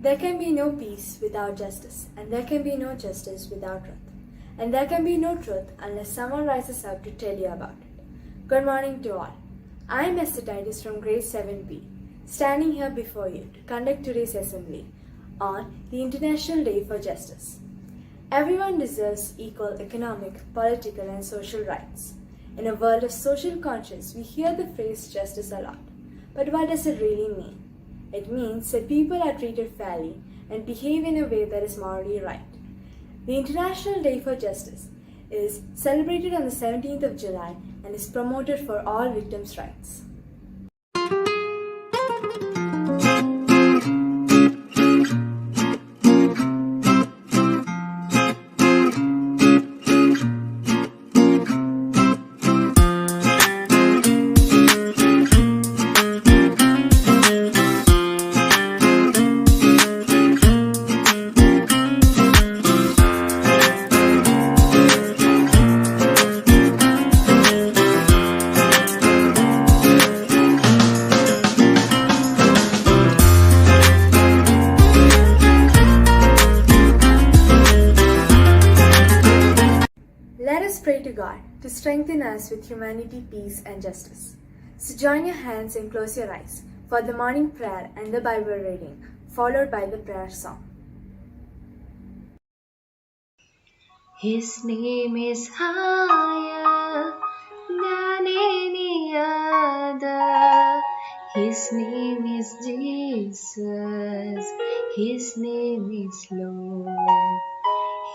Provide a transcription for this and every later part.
There can be no peace without justice, and there can be no justice without truth. And there can be no truth unless someone rises up to tell you about it. Good morning to all. I am Esther Titus from grade 7B, standing here before you to conduct today's assembly on the International Day for Justice. Everyone deserves equal economic, political, and social rights. In a world of social conscience, we hear the phrase justice a lot. But what does it really mean? It means that people are treated fairly and behave in a way that is morally right. The International Day for Justice is celebrated on the 17th of July and is promoted for all victims' rights. Let us pray to God to strengthen us with humanity, peace, and justice. So join your hands and close your eyes for the morning prayer and the Bible reading, followed by the prayer song. His name is higher than any other. His name is Jesus. His name is Lord.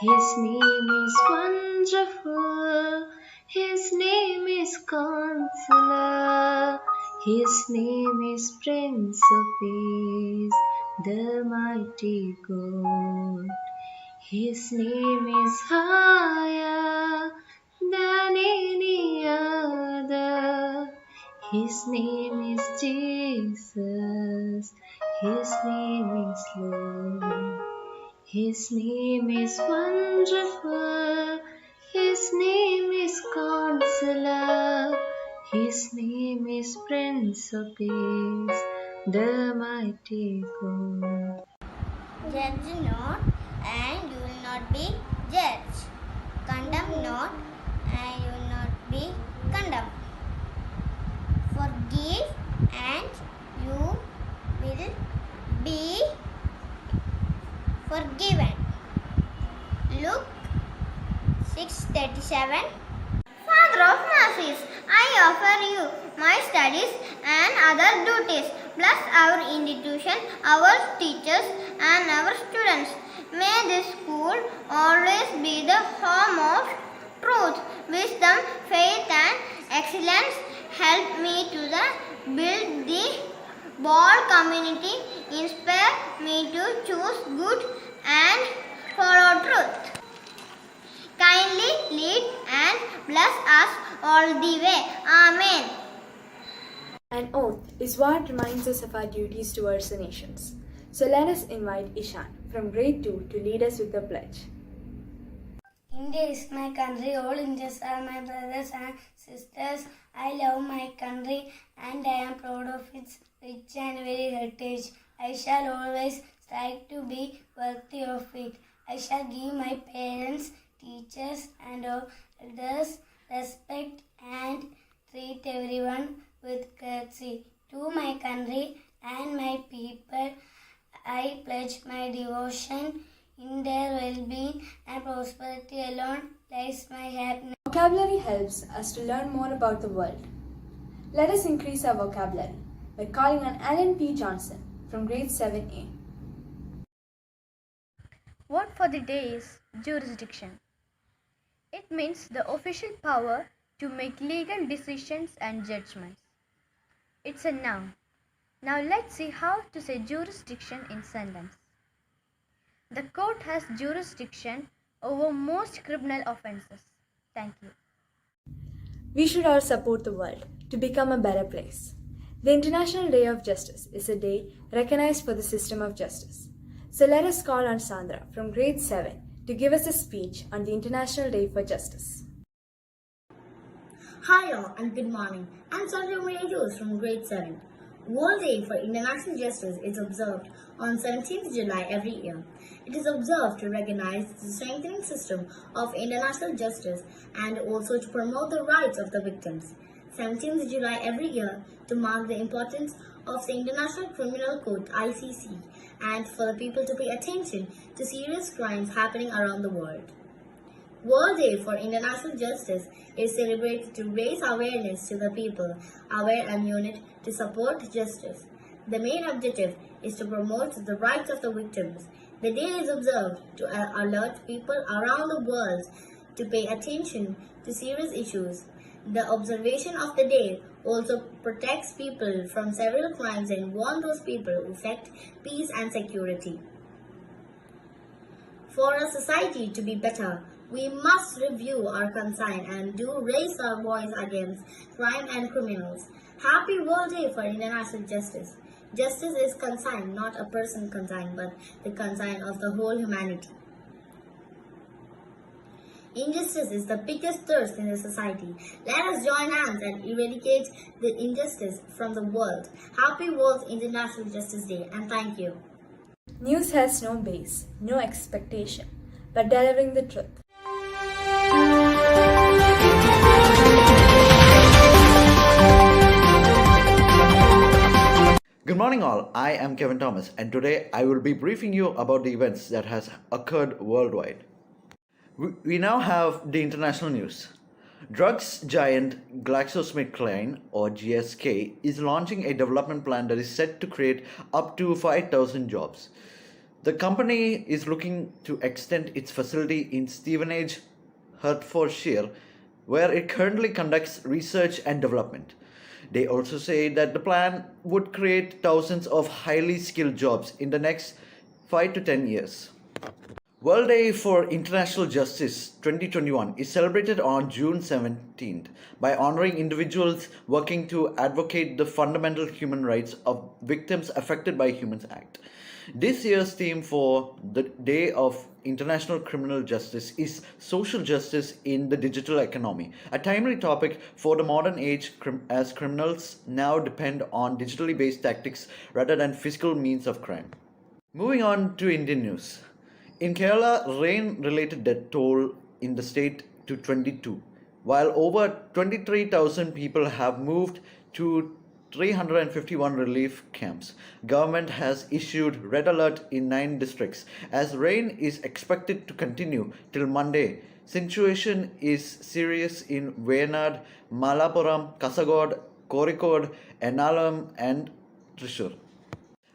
His name is wonderful. His name is Counselor. His name is Prince of Peace, the mighty God. His name is higher than any other. His name is Jesus. His name is Lord. His name is wonderful. His name is Counselor. His name is Prince of Peace, the mighty God. Judge not, and you will not be judged. Condemn not, and you will not be condemned. Forgive, and you will be forgiven. Luke 6:37. Father of mercies, I offer you my studies and other duties, plus our institution, our teachers, and our students. May this school always be the home of truth, wisdom, faith, and excellence. Help me to build the bold community. Inspire me to choose good and follow truth. Kindly lead and bless us all the way. Amen. An oath is what reminds us of our duties towards the nations. So let us invite Ishan from grade 2 to lead us with the pledge. India is my country, all Indians are my brothers and sisters. I love my country and I am proud of its rich and varied heritage. I shall always strive to be worthy of it. I shall give my parents, teachers and elders respect and treat everyone with courtesy. To my country and my people, I pledge my devotion. In their well-being and prosperity alone lies my happiness. Vocabulary helps us to learn more about the world. Let us increase our vocabulary by calling on Alan P. Johnson from grade 7A. Word for the day is jurisdiction. It means the official power to make legal decisions and judgments. It's a noun. Now let's see how to say jurisdiction in sentence. The court has jurisdiction over most criminal offences. Thank you. We should all support the world to become a better place. The International Day of Justice is a day recognized for the system of justice. So let us call on Sandra from grade 7 to give us a speech on the International Day for Justice. Hi all and good morning. I'm Sandra Mayhew from grade 7. World Day for International Justice is observed on 17th July every year. It is observed to recognize the strengthening system of international justice and also to promote the rights of the victims. 17th July every year to mark the importance of the International Criminal Court ICC and for the people to pay attention to serious crimes happening around the world. World Day for International Justice is celebrated to raise awareness to the people aware and unit to support justice. The main objective is to promote the rights of the victims. The day is observed to alert people around the world to pay attention to serious issues. The observation of the day also protects people from several crimes and warns those people who affect peace and security. For a society to be better, we must review our conscience and do raise our voice against crime and criminals. Happy World Day for International Justice. Justice is conscience, not a person conscience, but the conscience of the whole humanity. Injustice is the biggest thirst in the society. Let us join hands and eradicate the injustice from the world. Happy World International Justice Day and thank you. News has no base, no expectation, but delivering the truth. Good morning all, I am Kevin Thomas and today I will be briefing you about the events that has occurred worldwide. We now have the international news. Drugs giant GlaxoSmithKline or GSK is launching a development plan that is set to create up to 5,000 jobs. The company is looking to extend its facility in Stevenage, Hertfordshire, where it currently conducts research and development. They also say that the plan would create thousands of highly skilled jobs in the next 5 to 10 years. World Day for International Justice 2021 is celebrated on June 17th by honoring individuals working to advocate the fundamental human rights of victims affected by Humans Act. This year's theme for the Day of International Criminal Justice is Social Justice in the Digital Economy, a timely topic for the modern age as criminals now depend on digitally based tactics rather than physical means of crime. Moving on to Indian news. In Kerala, rain-related death toll in the state to 22, while over 23,000 people have moved to 351 relief camps. Government has issued red alert in 9 districts as rain is expected to continue till Monday. Situation is serious in Wayanad, Malappuram, Kasaragod, Kozhikode, Ernakulam and Thrissur.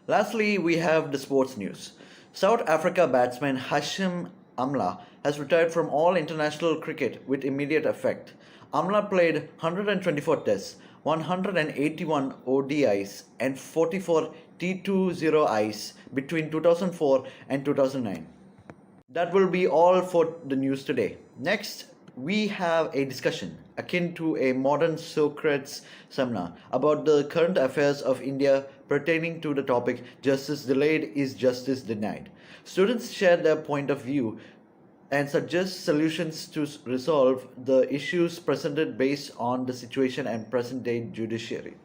Lastly, we have the sports news. South Africa batsman Hashim Amla has retired from all international cricket with immediate effect. Amla played 124 tests, 181 ODIs and 44 T20Is between 2004 and 2009. That will be all for the news today. Next, we have a discussion akin to a modern Socrates seminar about the current affairs of India pertaining to the topic Justice Delayed is Justice Denied. Students share their point of view and suggest solutions to resolve the issues presented based on the situation and present-day judiciary.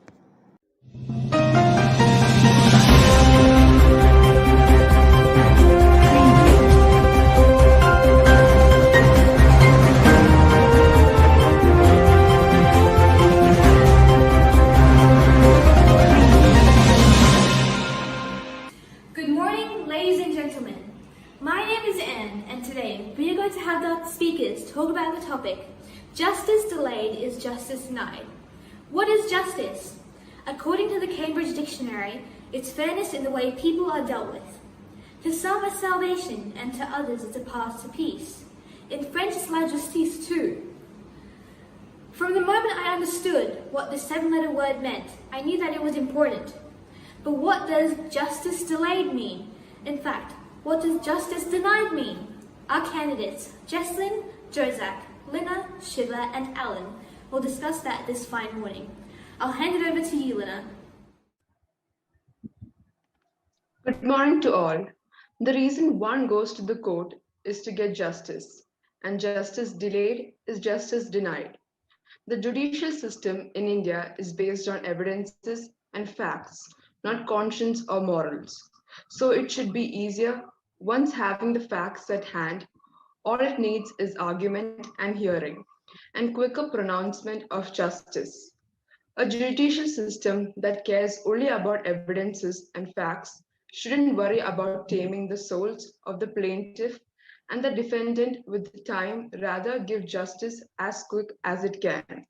Good morning, ladies and gentlemen. My name is Anne, and today we are going to have the speakers talk about the topic, Justice Delayed is Justice Denied. What is justice? According to the Cambridge Dictionary, it's fairness in the way people are dealt with. To some it's salvation, and to others it's a path to peace. In French it's la justice too. From the moment I understood what this 7-letter word meant, I knew that it was important. But what does justice delayed mean? In fact, what does justice denied mean? Our candidates, Jesslyn, Jozak, Lina, Shiva, and Alan, will discuss that this fine morning. I'll hand it over to you, Lina. Good morning to all. The reason one goes to the court is to get justice, and justice delayed is justice denied. The judicial system in India is based on evidences and facts, not conscience or morals. So it should be easier once having the facts at hand. All it needs is argument and hearing, and quicker pronouncement of justice. A judicial system that cares only about evidences and facts shouldn't worry about taming the souls of the plaintiff and the defendant with time, rather give justice as quick as it can.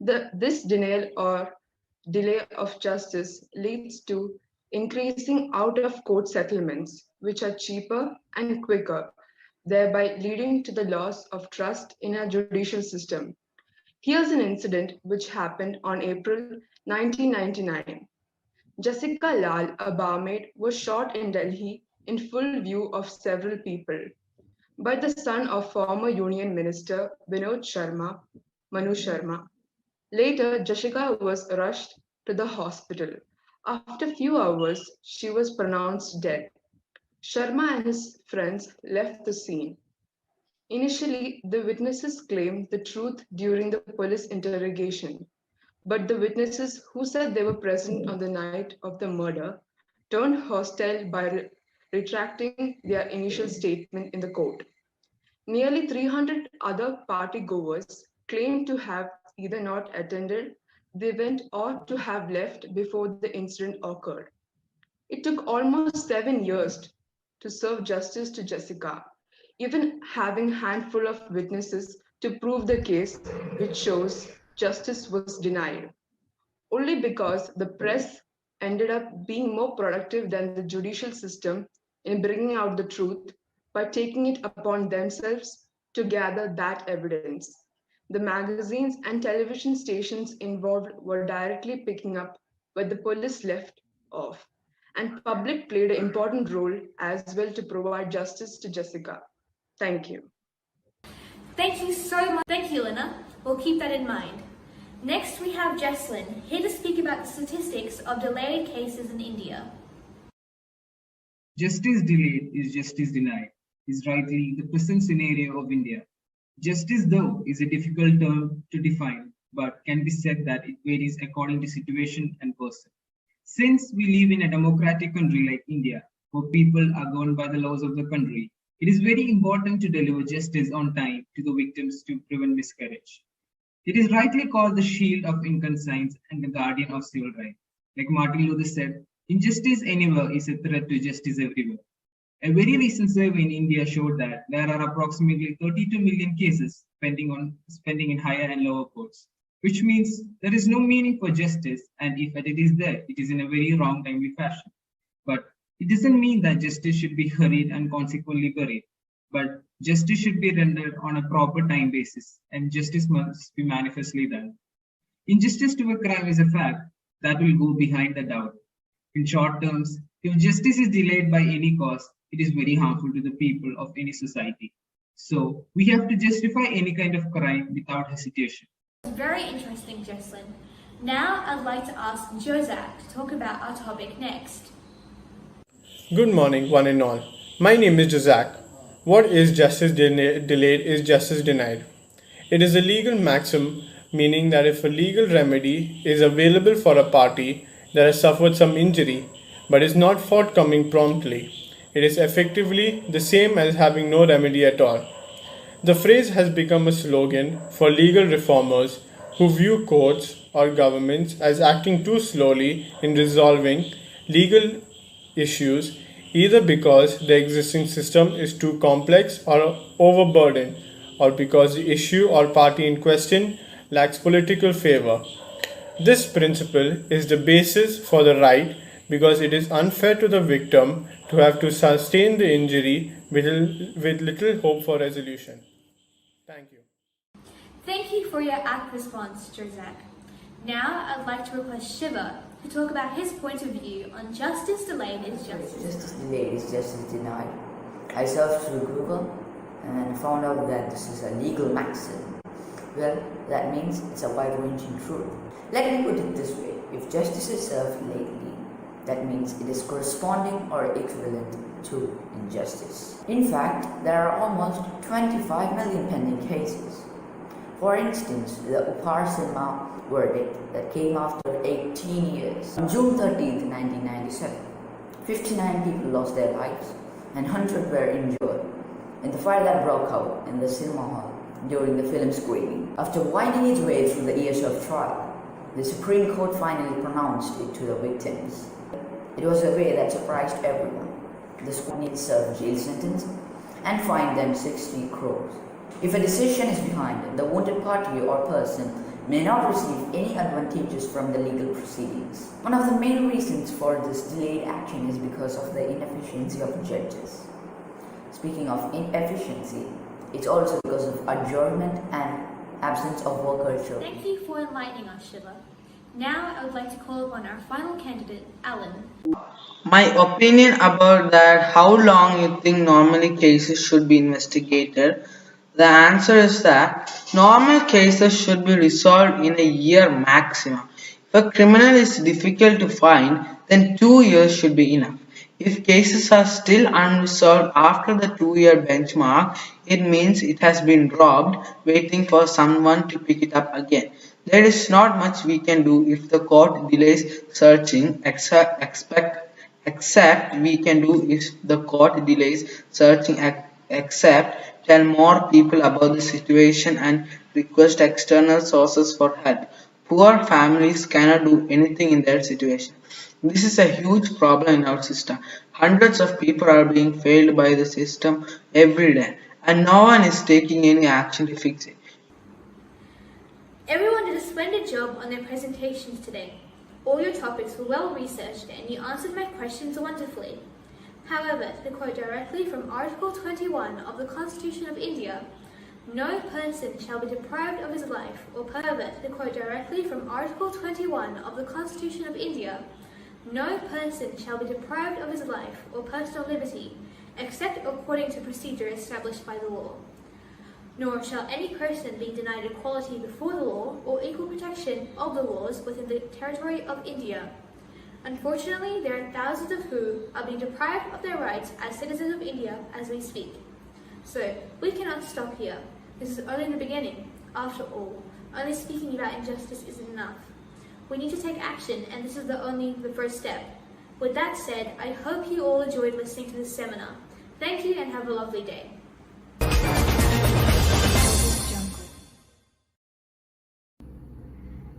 This denial or delay of justice leads to increasing out of court settlements, which are cheaper and quicker, thereby leading to the loss of trust in our judicial system. Here's an incident which happened on April 1999. Jessica Lal, a barmaid, was shot in Delhi in full view of several people by the son of former Union Minister Vinod Sharma, Manu Sharma. Later, Jessica was rushed to the hospital. After a few hours, she was pronounced dead. Sharma and his friends left the scene. Initially, the witnesses claimed the truth during the police interrogation, but the witnesses who said they were present on the night of the murder turned hostile by retracting their initial statement in the court. Nearly 300 other party goers claimed to have either not attended the event or to have left before the incident occurred. It took almost 7 years to serve justice to Jessica, even having a handful of witnesses to prove the case, which shows justice was denied. Only because the press ended up being more productive than the judicial system in bringing out the truth by taking it upon themselves to gather that evidence. The magazines and television stations involved were directly picking up where the police left off, and public played an important role as well to provide justice to Jessica. Thank you. Thank you so much. Thank you, Lina. We'll keep that in mind. Next, we have Jesslyn, here to speak about the statistics of delayed cases in India. Justice delayed is justice denied, is rightly the present scenario of India. Justice, though, is a difficult term to define, but can be said that it varies according to situation and person. Since we live in a democratic country like India, where people are governed by the laws of the country, it is very important to deliver justice on time to the victims to prevent miscarriage. It is rightly called the shield of innocence and the guardian of civil rights. Like Martin Luther said, injustice anywhere is a threat to justice everywhere. A very recent survey in India showed that there are approximately 32 million cases pending in higher and lower courts, which means there is no meaning for justice, and if it is there, it is in a very wrong timely fashion. But it doesn't mean that justice should be hurried and consequently buried, but justice should be rendered on a proper time basis, and justice must be manifestly done. Injustice to a crime is a fact that will go behind the doubt. In short terms, if justice is delayed by any cause, it is very harmful to the people of any society. So we have to justify any kind of crime without hesitation. Very interesting, Jesslyn. Now I'd like to ask Jozak to talk about our topic next. Good morning, one and all. My name is Jozak. What is justice delayed is justice denied. It is a legal maxim, meaning that if a legal remedy is available for a party that has suffered some injury but is not forthcoming promptly, it is effectively the same as having no remedy at all. The phrase has become a slogan for legal reformers who view courts or governments as acting too slowly in resolving legal issues, either because the existing system is too complex or overburdened, or because the issue or party in question lacks political favor. This principle is the basis for the right because it is unfair to the victim to have to sustain the injury with little hope for resolution. Thank you. Thank you for your apt response, Jozak. Now I'd like to request Shiva to talk about his point of view on justice delayed is justice. Justice delayed is justice denied. I searched through Google and found out that this is a legal maxim. Well, that means it's a wide-ranging truth. Let me put it this way. If justice is served lately, that means it is corresponding or equivalent to injustice. In fact, there are almost 25 million pending cases. For instance, the Upar Sinha verdict that came after 18 years. On June 13, 1997, 59 people lost their lives and 100 were injured in the fire that broke out in the cinema hall during the film screening. After winding its way through the years of trial, the Supreme Court finally pronounced it to the victims. It was a way that surprised everyone. The school needs to serve a jail sentence and fine them 60 crores. If a decision is behind it, the wounded party or person may not receive any advantages from the legal proceedings. One of the main reasons for this delayed action is because of the inefficiency of judges. Speaking of inefficiency, it's also because of adjournment and absence of work culture. Thank you for enlightening us, Shiva. Now I would like to call upon our final candidate, Alan. My opinion about that, how long you think normally cases should be investigated? The answer is that normal cases should be resolved in a year maximum. If a criminal is difficult to find, then 2 years should be enough. If cases are still unresolved after the 2-year benchmark, it means it has been dropped, waiting for someone to pick it up again. There is not much we can do if the court delays searching, except we can do if the court delays searching, except tell more people about the situation and request external sources for help. Poor families cannot do anything in their situation. This is a huge problem in our system. Hundreds of people are being failed by the system every day, and no one is taking any action to fix it. Everyone did a splendid job on their presentations today. All your topics were well researched and you answered my questions wonderfully. However, to quote directly from Article 21 of the Constitution of India, no person shall be deprived of his life, or pervert, to quote directly from Article 21 of the Constitution of India, no person shall be deprived of his life or personal liberty, except according to procedure established by the law. Nor shall any person be denied equality before the law or equal protection of the laws within the territory of India. Unfortunately, there are thousands of who are being deprived of their rights as citizens of India as we speak. So, we cannot stop here. This is only the beginning. After all, only speaking about injustice isn't enough. We need to take action, and this is only the first step. With that said, I hope you all enjoyed listening to this seminar. Thank you and have a lovely day.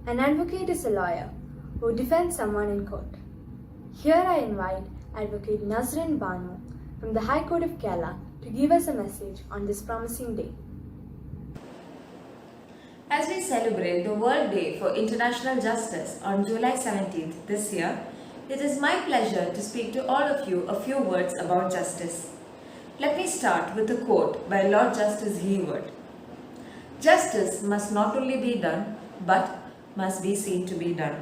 An advocate is a lawyer who defends someone in court. Here I invite Advocate Nazrin Banu from the High Court of Kerala to give us a message on this promising day. As we celebrate the World Day for International Justice on July 17th this year, it is my pleasure to speak to all of you a few words about justice. Let me start with a quote by Lord Justice Hayward. Justice must not only be done, but must be seen to be done.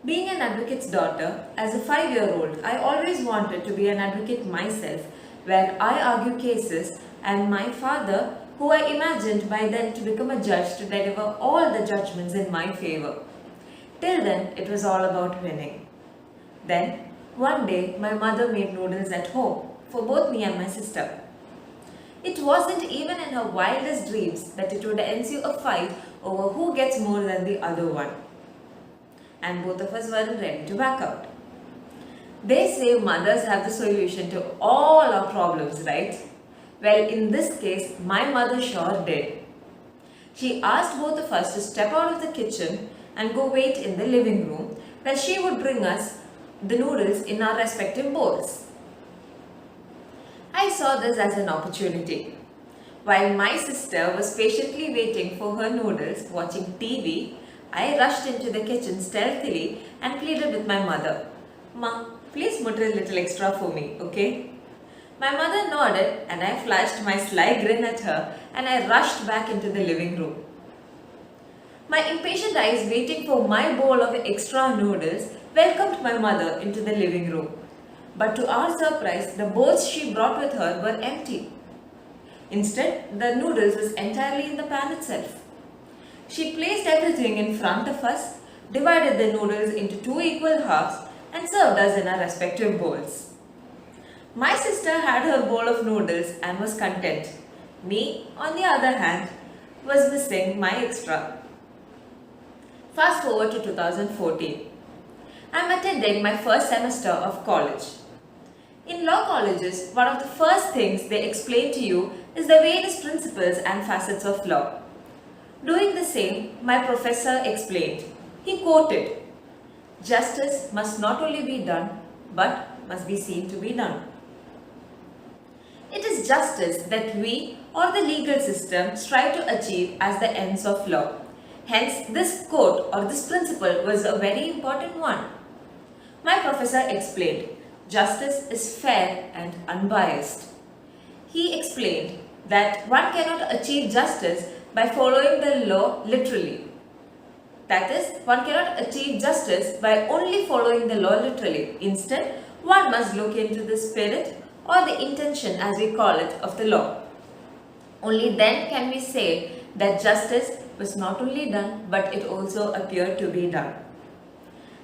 Being an advocate's daughter, as a 5-year-old, I always wanted to be an advocate myself, where I argue cases, and my father, who I imagined by then to become a judge to deliver all the judgments in my favor. Till then, it was all about winning. Then, one day, my mother made noodles at home for both me and my sister. It wasn't even in her wildest dreams that it would ensue a fight over who gets more than the other one. And both of us weren't ready to back out. They say mothers have the solution to all our problems, right? Well, in this case, my mother sure did. She asked both of us to step out of the kitchen and go wait in the living room, where she would bring us the noodles in our respective bowls. I saw this as an opportunity. While my sister was patiently waiting for her noodles, watching TV, I rushed into the kitchen stealthily and pleaded with my mother. "Ma, please mutter a little extra for me, okay?" My mother nodded and I flashed my sly grin at her and I rushed back into the living room. My impatient eyes waiting for my bowl of extra noodles welcomed my mother into the living room. But to our surprise, the bowls she brought with her were empty. Instead, the noodles was entirely in the pan itself. She placed everything in front of us, divided the noodles into 2 equal halves and served us in our respective bowls. My sister had her bowl of noodles and was content. Me, on the other hand, was missing my extra. Fast forward to 2014. I'm attending my first semester of college. In law colleges, one of the first things they explain to you is the various principles and facets of law. Doing the same, my professor explained. He quoted, "Justice must not only be done, but must be seen to be done." It is justice that we or the legal system strive to achieve as the ends of law. Hence, this quote or this principle was a very important one. My professor explained, justice is fair and unbiased. He explained that one cannot achieve justice by following the law literally. That is, one cannot achieve justice by only following the law literally. Instead, one must look into the spirit or the intention, as we call it, of the law. Only then can we say that justice was not only done, but it also appeared to be done.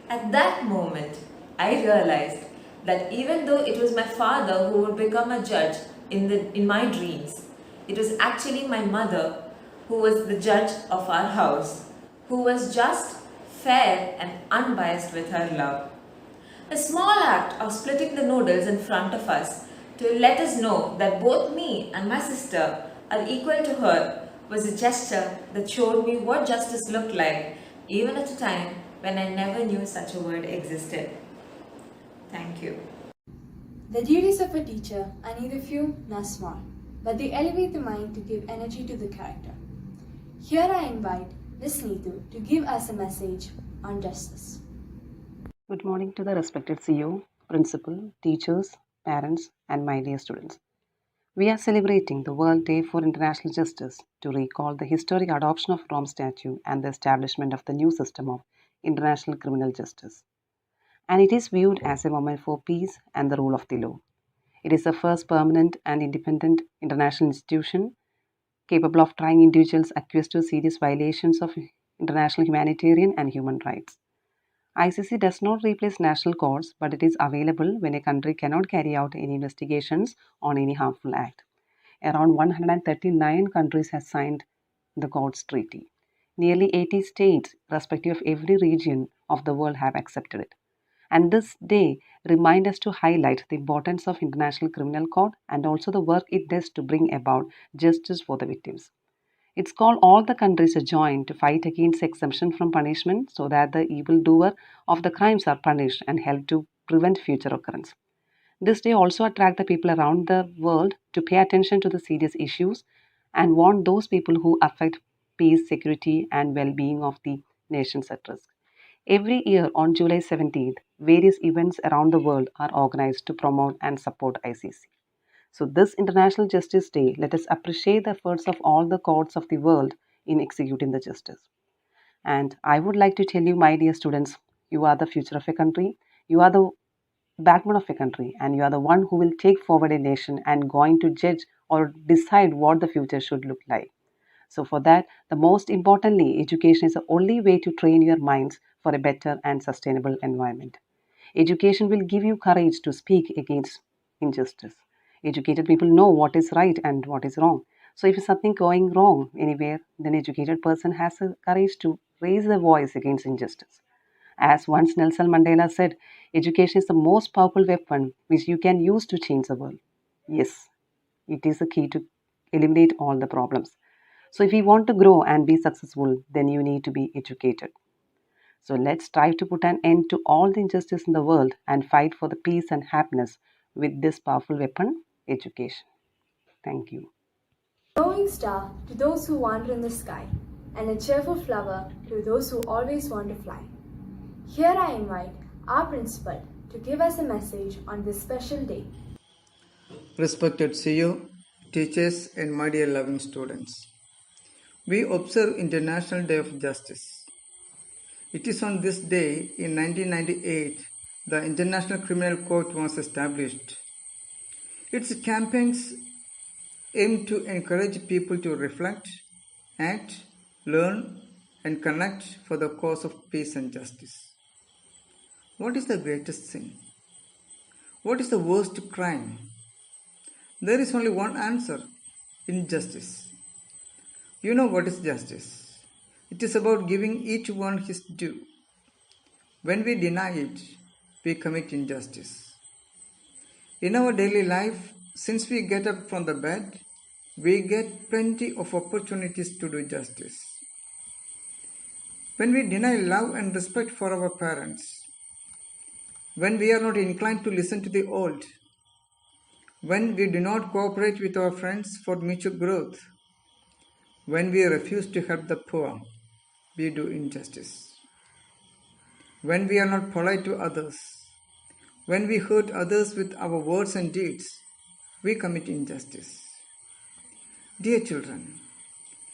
At that moment, I realized that even though it was my father who would become a judge in my dreams, it was actually my mother who was the judge of our house, who was just, fair and unbiased with her love. A small act of splitting the noodles in front of us to let us know that both me and my sister are equal to her was a gesture that showed me what justice looked like, even at a time when I never knew such a word existed. Thank you. The duties of a teacher are neither few nor small, but they elevate the mind to give energy to the character. Here I invite Ms. Neetu to give us a message on justice. Good morning to the respected CEO, principal, teachers, parents, and my dear students. We are celebrating the World Day for International Justice to recall the historic adoption of Rome Statute and the establishment of the new system of international criminal justice. And it is viewed as a moment for peace and the rule of the law. It is the first permanent and independent international institution capable of trying individuals accused of serious violations of international humanitarian and human rights. ICC does not replace national courts, but it is available when a country cannot carry out any investigations on any harmful act. Around 139 countries have signed the court's treaty. Nearly 80 states, respective of every region of the world, have accepted it. And this day reminds us to highlight the importance of International Criminal Court and also the work it does to bring about justice for the victims. It's called all the countries to join to fight against exemption from punishment so that the evildoer of the crimes are punished and help to prevent future occurrence. This day also attracts the people around the world to pay attention to the serious issues and warn those people who affect peace, security, and well-being of the nations at risk. Every year on July 17th, various events around the world are organized to promote and support ICC. So, this International Justice Day, let us appreciate the efforts of all the courts of the world in executing the justice. And I would like to tell you, my dear students, you are the future of a country, you are the backbone of a country, and you are the one who will take forward a nation and going to judge or decide what the future should look like. So, for that, the most importantly, education is the only way to train your minds for a better and sustainable environment. Education will give you courage to speak against injustice. Educated people know what is right and what is wrong. So if something going wrong anywhere, then educated person has the courage to raise their voice against injustice. As once Nelson Mandela said, education is the most powerful weapon which you can use to change the world. Yes, it is the key to eliminate all the problems. So if you want to grow and be successful, then you need to be educated. So let's strive to put an end to all the injustice in the world and fight for the peace and happiness with this powerful weapon, education. Thank you. Glowing star to those who wander in the sky, and a cheerful flower to those who always want to fly. Here I invite our principal to give us a message on this special day. Respected CEO, teachers, and my dear loving students, we observe International Day of Justice. It is on this day in 1998 the International Criminal Court was established. Its campaigns aim to encourage people to reflect, act, learn, and connect for the cause of peace and justice. What is the greatest sin? What is the worst crime? There is only one answer: injustice. You know what is justice? It is about giving each one his due. When we deny it, we commit injustice. In our daily life, since we get up from the bed, we get plenty of opportunities to do justice. When we deny love and respect for our parents, when we are not inclined to listen to the old, when we do not cooperate with our friends for mutual growth, when we refuse to help the poor, we do injustice. When we are not polite to others, when we hurt others with our words and deeds, we commit injustice. Dear children,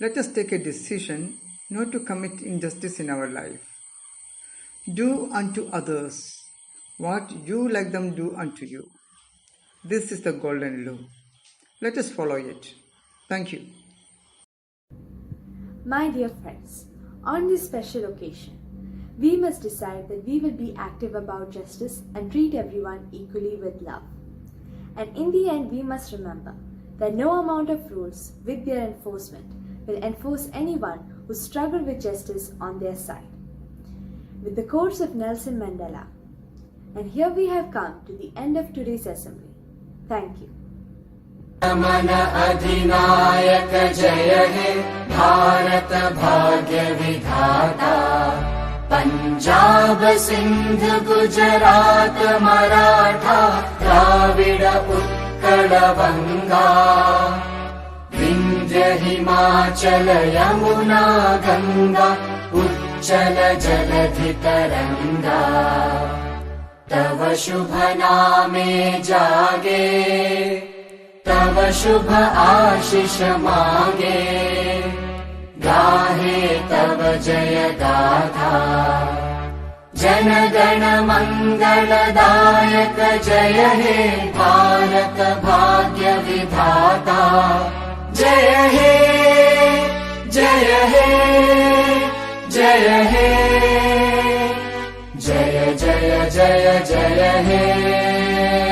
let us take a decision not to commit injustice in our life. Do unto others what you like them do unto you. This is the golden law. Let us follow it. Thank you. My dear friends, on this special occasion, we must decide that we will be active about justice and treat everyone equally with love. And in the end, we must remember that no amount of rules with their enforcement will enforce anyone who struggle with justice on their side. With the quotes of Nelson Mandela. And here we have come to the end of today's assembly. Thank you. मन अधिनायक जय हे भारत भाग्य विधाता पंजाब सिंध गुजरात मराठा द्राविड उत्कल बंगा विंध्य हिमाचल यमुना गंगा उच्चल जलधि तरंगा तव शुभ नामे जागे तव शुभ आशीष मागे गाहे तव जय गाथा जन गण मंगलदायक जय हे भारत भाग्य विधाता जय हे जय हे जय हे जय जय जय जय हे